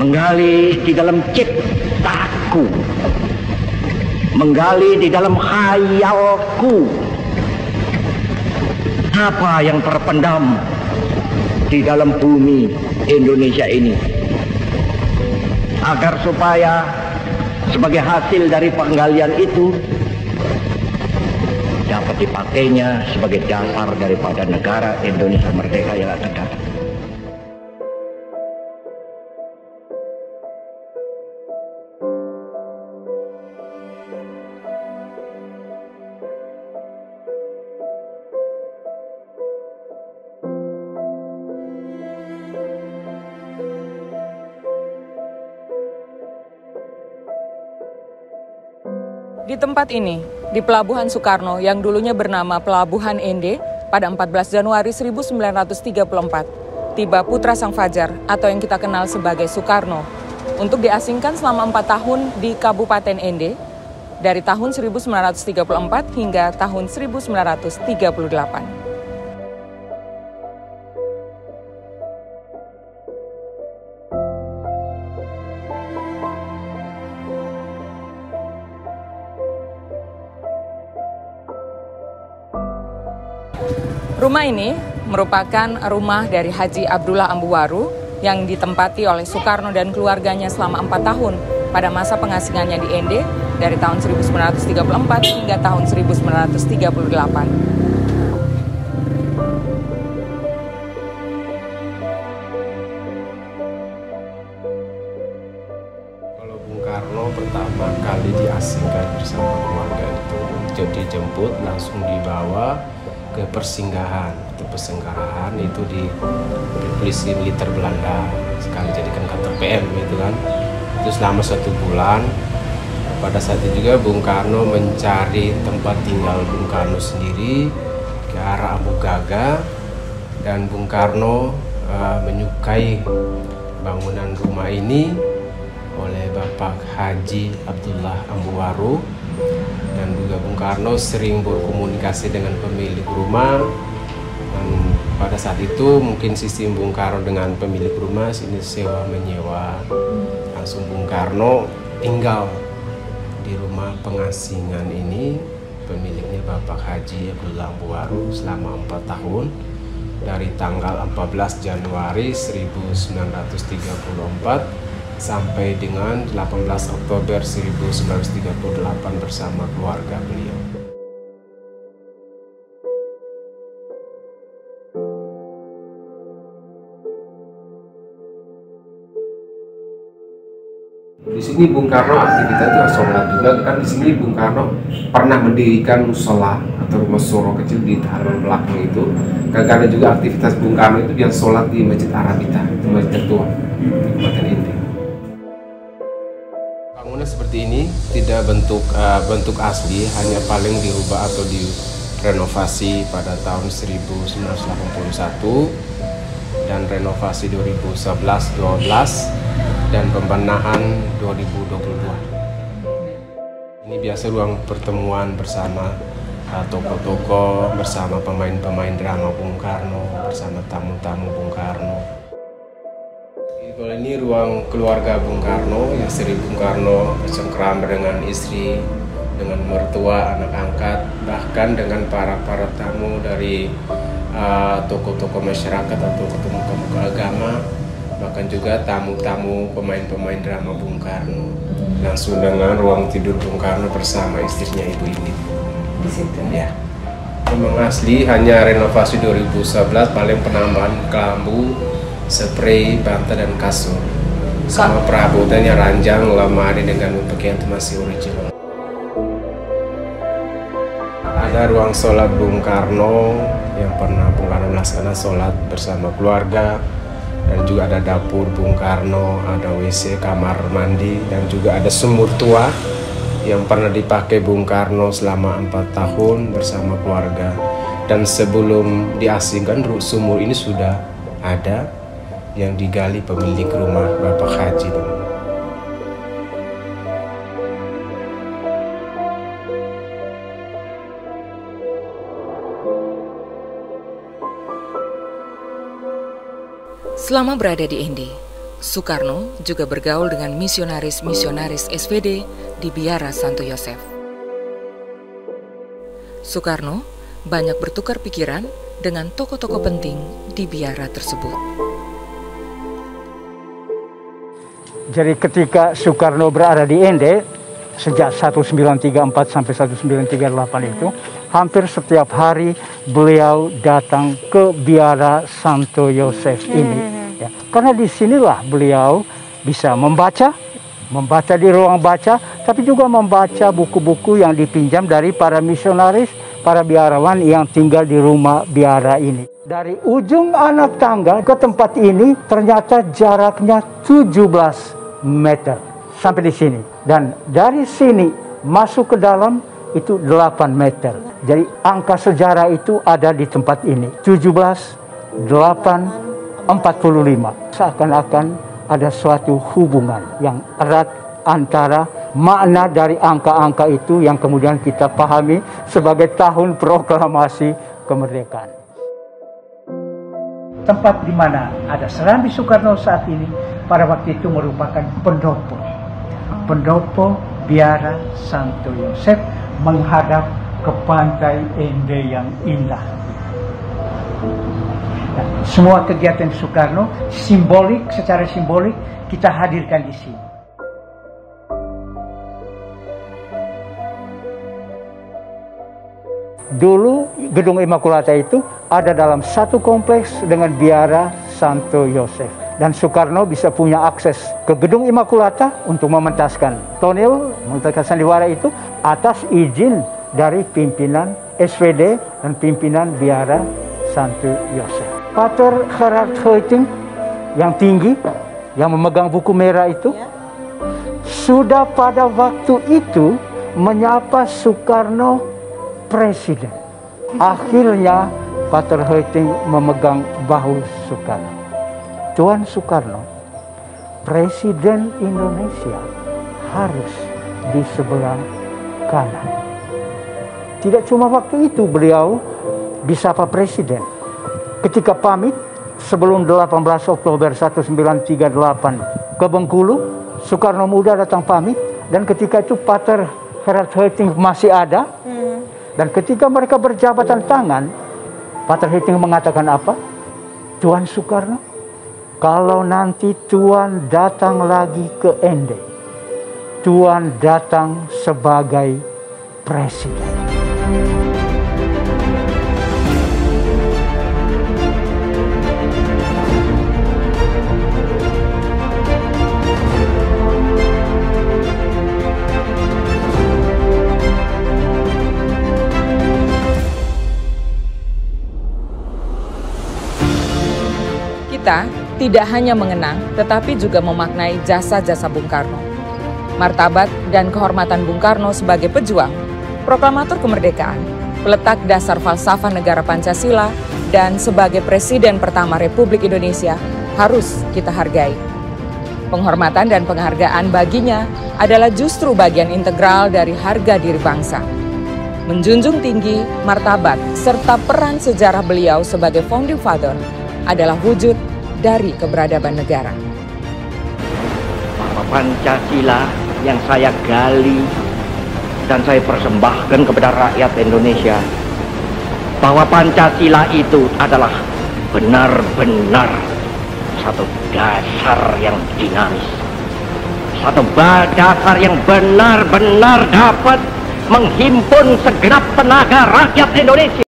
menggali di dalam ciptaku, menggali di dalam khayalku, apa yang terpendam di dalam bumi Indonesia ini, agar supaya sebagai hasil dari penggalian itu dapat dipakainya sebagai dasar daripada negara Indonesia merdeka yang akan datang. Di tempat ini, di Pelabuhan Soekarno yang dulunya bernama Pelabuhan Ende, pada 14 Januari 1934, tiba putra Sang Fajar atau yang kita kenal sebagai Soekarno untuk diasingkan selama 4 tahun di Kabupaten Ende dari tahun 1934 hingga tahun 1938. Rumah ini merupakan rumah dari Haji Abdullah Ambuwaru yang ditempati oleh Soekarno dan keluarganya selama 4 tahun pada masa pengasingannya di Ende dari tahun 1934 hingga tahun 1938. Kalau Bung Karno pertama kali diasingkan bersama keluarga itu, jadi jemput langsung dibawa ke persinggahan. Itu persinggahan itu di polisi militer Belanda, sekali jadikan kantor PM itu kan. Itu selama 1 bulan. Pada saat itu juga Bung Karno mencari tempat tinggal Bung Karno sendiri ke arah Abu Gaga, dan Bung Karno menyukai bangunan rumah ini oleh Bapak Haji Abdullah Ambuwaru. Dan juga Bung Karno sering berkomunikasi dengan pemilik rumah, dan pada saat itu mungkin sistem Bung Karno dengan pemilik rumah ini sewa menyewa. Langsung Bung Karno tinggal di rumah pengasingan ini, pemiliknya Bapak Haji Abdullah Ambuwaru selama 4 tahun dari tanggal 14 Januari 1934 sampai dengan 18 Oktober 1938 bersama keluarga beliau. Di sini Bung Karno aktivitas itu sholat juga kan. Di sini Bung Karno pernah mendirikan musola atau rumah soro kecil di halaman belakang itu. Karena juga aktivitas Bung Karno itu dia sholat di Masjid Arabita, itu masjid tertua di Kabupaten Ende. Bangunan seperti ini tidak bentuk asli, hanya paling dirubah atau direnovasi pada tahun 1981 dan renovasi 2011-12 dan pembenahan 2022. Ini biasa ruang pertemuan bersama tokoh-tokoh, bersama pemain-pemain drama Bung Karno, bersama tamu-tamu Bung Karno. Kalau ini ruang keluarga Bung Karno, yang sering Bung Karno bercengkrama dengan istri, dengan mertua, anak angkat, bahkan dengan para tamu dari tokoh-tokoh masyarakat atau tokoh agama, bahkan juga tamu-tamu pemain-pemain drama Bung Karno. Langsung dengan ruang tidur Bung Karno bersama istrinya Ibu ini. Di situ ya. Memang asli, hanya renovasi 2011, paling penambahan kelambu, spray, bantal dan kasur. Sama perabotannya ranjang, lemari dengan pakaian itu masih original. Ada ruang sholat Bung Karno yang pernah Bung Karno melaksanakan sholat bersama keluarga, dan juga ada dapur Bung Karno, ada WC, kamar mandi, dan juga ada sumur tua yang pernah dipakai Bung Karno selama 4 tahun bersama keluarga. Dan sebelum diasingkan, sumur ini sudah ada yang digali pemilik rumah Bapak Haji dulu. Selama berada di Ende, Soekarno juga bergaul dengan misionaris-misionaris SVD di Biara Santo Yosef. Soekarno banyak bertukar pikiran dengan tokoh-tokoh penting di biara tersebut. Jadi ketika Soekarno berada di Ende, sejak 1934 sampai 1938 itu, hampir setiap hari beliau datang ke Biara Santo Yosef ini. Ya, karena disinilah beliau bisa membaca di ruang baca, tapi juga membaca buku-buku yang dipinjam dari para misionaris, para biarawan yang tinggal di rumah biara ini. Dari ujung anak tangga ke tempat ini ternyata jaraknya 17 meter sampai di sini. Dan dari sini masuk ke dalam itu 8 meter. Jadi angka sejarah itu ada di tempat ini. 17, 8, 45. Seakan-akan ada suatu hubungan yang erat antara makna dari angka-angka itu yang kemudian kita pahami sebagai tahun proklamasi kemerdekaan. Tempat di mana ada Serambi Soekarno saat ini pada waktu itu merupakan pendopo. Pendopo Biara Santo Yosef menghadap ke pantai Ende yang indah. Dan semua kegiatan Soekarno secara simbolik kita hadirkan di sini. Dulu Gedung Immaculata itu ada dalam satu kompleks dengan Biara Santo Yosef. Dan Soekarno bisa punya akses ke Gedung Immaculata untuk mementaskan tonel, mementaskan sandiwara itu atas izin dari pimpinan SVD dan pimpinan Biara Santo Yosef. Pater Gerard Hoiting yang tinggi, yang memegang buku merah itu, sudah pada waktu itu menyapa Soekarno presiden. Akhirnya Pater Hoiting memegang bahu Soekarno. Tuan Soekarno, Presiden Indonesia harus di sebelah kanan. Tidak cuma waktu itu beliau disapa presiden. Ketika pamit sebelum 18 Oktober 1938 ke Bengkulu, Soekarno Muda datang pamit, dan ketika itu Pater Gerard Hoiting masih ada. Dan ketika mereka berjabatan tangan, Pater Hoiting mengatakan apa? Tuan Soekarno, kalau nanti Tuan datang lagi ke Ende, Tuan datang sebagai presiden. Kita tidak hanya mengenang, tetapi juga memaknai jasa-jasa Bung Karno. Martabat dan kehormatan Bung Karno sebagai pejuang, proklamator kemerdekaan, peletak dasar falsafah negara Pancasila, dan sebagai Presiden pertama Republik Indonesia harus kita hargai. Penghormatan dan penghargaan baginya adalah justru bagian integral dari harga diri bangsa. Menjunjung tinggi martabat serta peran sejarah beliau sebagai founding father adalah wujud dari keberadaban negara. Bahwa Pancasila yang saya gali dan saya persembahkan kepada rakyat Indonesia, bahwa Pancasila itu adalah benar-benar satu dasar yang dinamis, satu dasar yang benar-benar dapat menghimpun segenap tenaga rakyat Indonesia.